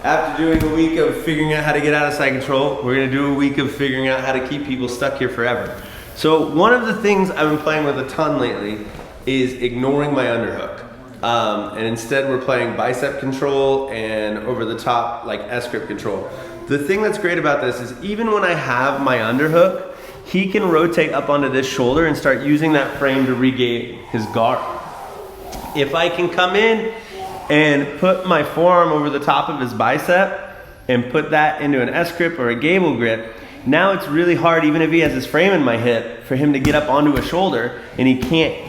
After doing a week of figuring out how to get out of side control, we're gonna do a week of figuring out how to keep people stuck here forever. So one of the things I've been playing with a ton lately is ignoring my underhook. And instead we're playing bicep control and over the top like S-grip control. The thing that's great about this is even when I have my underhook, he can rotate up onto this shoulder and start using that frame to regain his guard. If I can come in and put my forearm over the top of his bicep and put that into an S-grip or a gable grip, now it's really hard, even if he has his frame in my hip, for him to get up onto a shoulder, and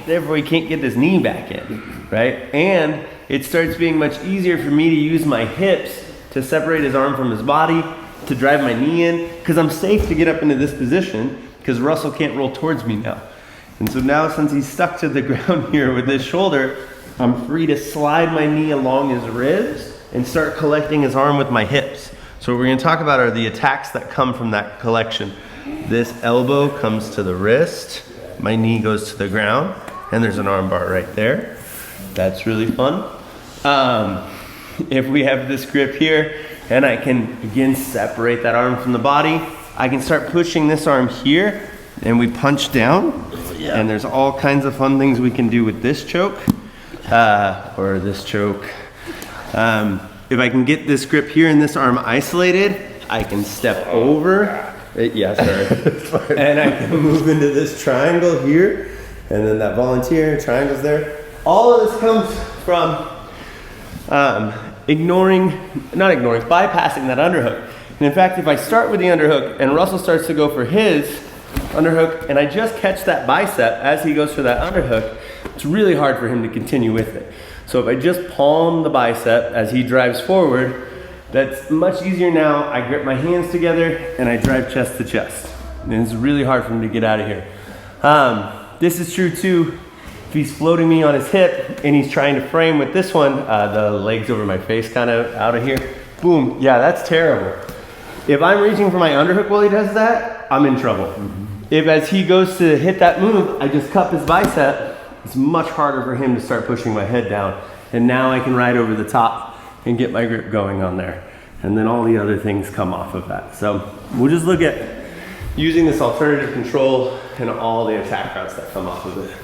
therefore he can't get his knee back in, right? And it starts being much easier for me to use my hips to separate his arm from his body, to drive my knee in, because I'm safe to get up into this position, because Russell can't roll towards me now. And so now since he's stuck to the ground here with this shoulder, I'm free to slide my knee along his ribs and start collecting his arm with my hips. So what we're gonna talk about are the attacks that come from that collection. This elbow comes to the wrist, my knee goes to the ground, and there's an arm bar right there. That's really fun. If we have this grip here, and I can again separate that arm from the body, I can start pushing this arm here, and we punch down, and there's all kinds of fun things we can do with this choke, or this choke. If I can get this grip here and this arm isolated, I can step over. And I can move into this triangle here, and then that volunteer triangle's there. All of this comes from bypassing that underhook. And in fact, if I start with the underhook and Russell starts to go for his underhook, and I just catch that bicep as he goes for that underhook, it's really hard for him to continue with it. So if I just palm the bicep as he drives forward, that's much easier now. I grip my hands together and I drive chest to chest. And it's really hard for him to get out of here. This is true too if he's floating me on his hip and he's trying to frame with this one, the legs over my face kind of out of here. Boom, yeah, that's terrible. If I'm reaching for my underhook while he does that, I'm in trouble. If as he goes to hit that move, I just cup his bicep, it's much harder for him to start pushing my head down. And now I can ride over the top and get my grip going on there. And then all the other things come off of that. So we'll just look at using this alternative control and all the attack routes that come off of it.